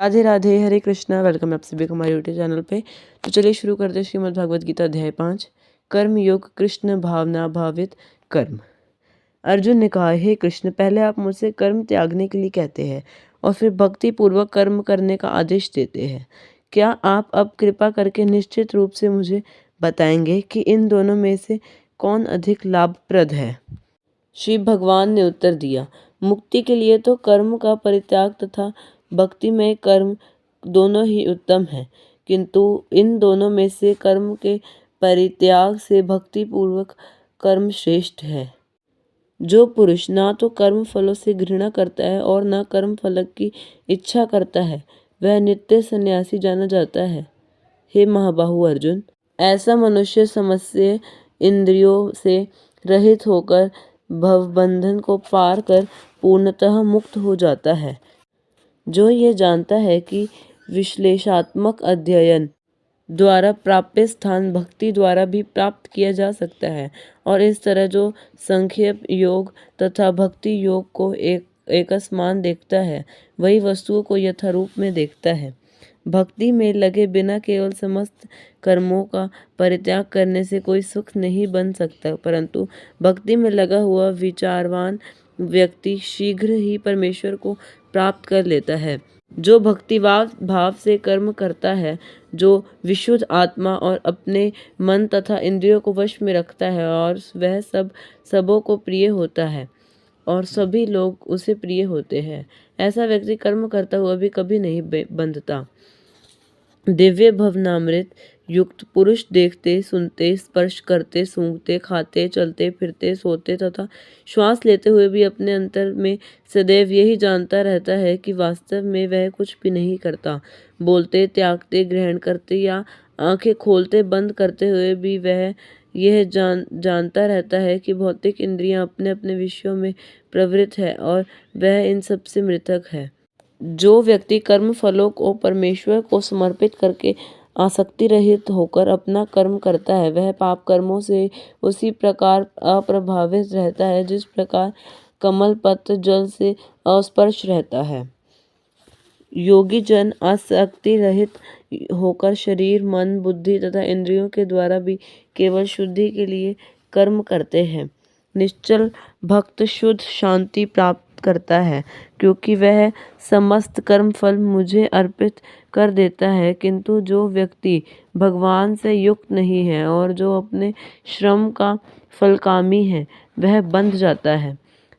राधे राधे, हरे Krishna. Welcome आप सभी को हमारे यूट्यूब चैनल पे। तो चलिए शुरू करते हैं श्रीमद् भागवत गीता अध्याय 5, कर्म योग कृष्ण भावना भावित कर्म। अर्जुन ने कहा, हे कृष्ण, पहले आप मुझसे कर्म त्यागने के लिए कहते हैं और फिर भक्ति पूर्वक कर्म करने का आदेश देते हैं। क्या आप अब कृपा करके निश्चित रूप से मुझे बताएंगे कि इन दोनों में से कौन अधिक लाभप्रद है? श्री भगवान ने उत्तर दिया, मुक्ति के लिए तो कर्म का परित्याग तथा भक्ति में कर्म दोनों ही उत्तम है, किंतु इन दोनों में से कर्म के परित्याग से भक्ति पूर्वक कर्म श्रेष्ठ है। जो पुरुष ना तो कर्म फलों से घृणा करता है और न कर्म फल की इच्छा करता है, वह नित्य सन्यासी जाना जाता है। हे महाबाहु अर्जुन, ऐसा मनुष्य समस्त इंद्रियों से रहित होकर भवबंधन को पार कर पूर्णतः मुक्त हो जाता है। जो ये जानता है कि विश्लेषणात्मक अध्ययन द्वारा प्राप्य स्थान भक्ति द्वारा भी प्राप्त किया जा सकता है, और इस तरह जो संख्य योग तथा भक्ति योग को एक समान देखता है, वही वस्तुओं को यथारूप में देखता है। भक्ति में लगे बिना केवल समस्त कर्मों का परित्याग करने से कोई सुख नहीं बन सकता, परंतु भक्ति में लगा हुआ विचारवान व्यक्ति शीघ्र ही परमेश्वर को प्राप्त कर लेता है। जो भक्तिभाव भाव से कर्म करता है, जो विशुद्ध आत्मा और अपने मन तथा इंद्रियों को वश में रखता है, और वह सबों को प्रिय होता है और सभी लोग उसे प्रिय होते हैं, ऐसा व्यक्ति कर्म करता हुआ भी कभी नहीं बंधता। दिव्य भवनामृत युक्त पुरुष देखते, सुनते, स्पर्श करते, सूंघते, खाते, चलते फिरते, सोते तथा श्वास लेते हुए भी अपने अंतर में सदैव यही जानता रहता है कि वास्तव में वह कुछ भी नहीं करता। बोलते, त्यागते, ग्रहण करते या आंखें खोलते बंद करते हुए भी वह यह जानता रहता है कि भौतिक इंद्रियां अपने अपने विषयों में प्रवृत्त है और वह इन सब से मृतक है। जो व्यक्ति कर्म फलों को परमेश्वर को समर्पित करके आसक्ति रहित होकर अपना कर्म करता है, वह पाप कर्मों से उसी प्रकार अप्रभावित रहता है जिस प्रकार कमल पत्र जल से अस्पर्श रहता है। योगी जन आसक्ति रहित होकर शरीर, मन, बुद्धि तथा इंद्रियों के द्वारा भी केवल शुद्धि के लिए कर्म करते हैं। निश्चल भक्त शुद्ध शांति प्राप्त करता है, क्योंकि वह समस्त कर्म फल मुझे अर्पित कर देता है। किंतु जो व्यक्ति भगवान से युक्त नहीं है और जो अपने श्रम का फलकामी है, वह बंध जाता है।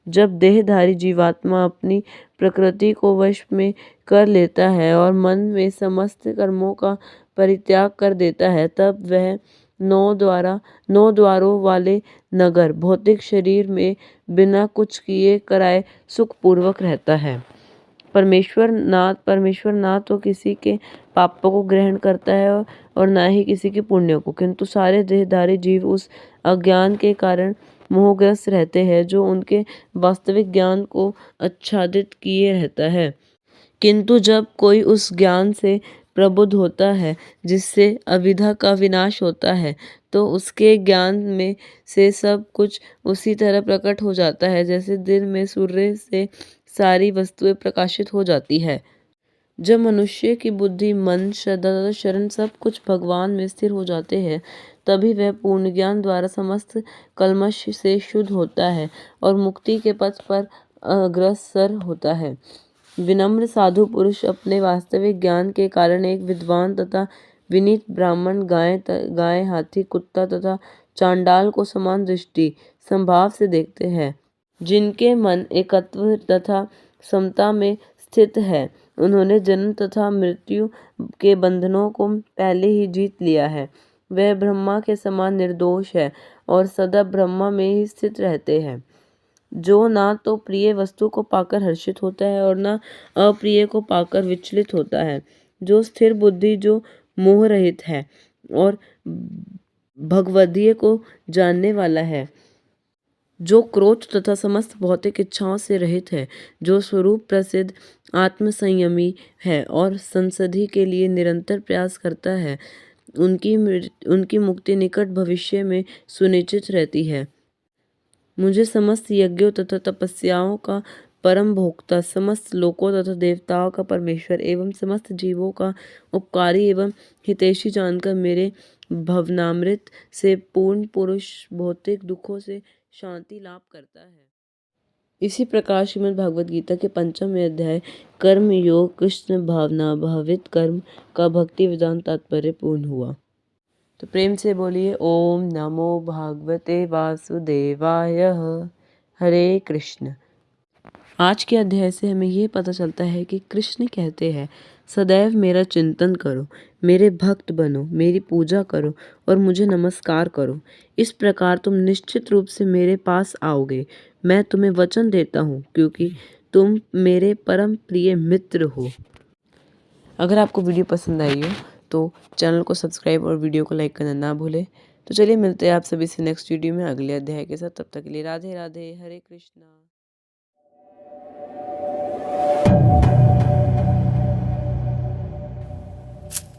जब देहधारी जीवात्मा अपनी प्रकृति को वश में कर लेता है और मन में समस्त कर्मों का परित्याग कर देता है, तब वह नौ द्वारों वाले नगर भौतिक शरीर में बिना कुछ किए कराए सुखपूर्वक रहता है। परमेश्वर ना तो किसी के पापों को ग्रहण करता है और ना ही किसी के पुण्यों को, किंतु सारे देहधारी जीव उस अज्ञान के कारण मोहग्रस्त रहते हैं जो उनके वास्तविक ज्ञान को आच्छादित किए रहता है। किंतु जब कोई उस ज्ञान से प्रबुद्ध होता है जिससे अविद्या का विनाश होता है, तो उसके ज्ञान में से सब कुछ उसी तरह प्रकट हो जाता है जैसे दिन में सूर्य से सारी वस्तुएं प्रकाशित हो जाती है। जब मनुष्य की बुद्धि, मन, श्रद्धा तथा शरण सब कुछ भगवान में स्थिर हो जाते हैं, तभी वह पूर्ण ज्ञान द्वारा समस्त कल्मश से शुद्ध होता है और मुक्ति के पथ पर अग्रसर होता है। विनम्र साधु पुरुष अपने वास्तविक ज्ञान के कारण एक विद्वान तथा विनीत ब्राह्मण, गाय, हाथी, कुत्ता तथा चांडाल को समान दृष्टि संभाव से देखते हैं। जिनके मन एकत्व तथा समता में स्थित है, उन्होंने जन्म तथा मृत्यु के बंधनों को पहले ही जीत लिया है। वह ब्रह्मा के समान निर्दोष है और सदा ब्रह्मा में ही स्थित रहते हैं। जो ना तो प्रिय वस्तु को पाकर हर्षित होता है और ना अप्रिय को पाकर विचलित होता है। जो स्थिर बुद्धि, जो मोह रहित है और भगवदीय को जानने वाला है, जो क्रोध तथा समस्त भौतिक इच्छाओं से रहित है, जो स्वरूप प्रसिद्ध आत्म संयमी है और संसदि के लिए निरंतर प्रयास करता है, उनकी मुक्ति निकट भविष्य में सुनिश्चित रहती है। मुझे समस्त यज्ञों तथा तपस्याओं का परम भोक्ता, समस्त लोकों तथा देवताओं का परमेश्वर एवं समस्त जीवों का उपकारी एवं हितैषी जानकर मेरे भवनामृत से पूर्ण पुरुष भौतिक दुखों से शांति लाभ करता है। इसी प्रकार श्रीमद् भागवत गीता के 5वें अध्याय कर्म योग कृष्ण भावना भावित कर्म का भक्ति वेदांत तात्पर्य पूर्ण हुआ। तो प्रेम से बोलिए ओम नमो भागवते वासुदेवाय। हरे कृष्ण। आज के अध्याय से हमें ये पता चलता है कि कृष्ण कहते हैं सदैव मेरा चिंतन करो, मेरे भक्त बनो, मेरी पूजा करो और मुझे नमस्कार करो। इस प्रकार तुम निश्चित रूप से मेरे पास आओगे। मैं तुम्हें वचन देता हूँ क्योंकि तुम मेरे परम प्रिय मित्र हो। अगर आपको वीडियो पसंद आई हो तो चैनल को सब्सक्राइब और वीडियो को लाइक करना ना भूलें। तो चलिए मिलते हैं आप सभी से नेक्स्ट वीडियो में अगले अध्याय के साथ। तब तक के लिए राधे राधे, हरे कृष्णा।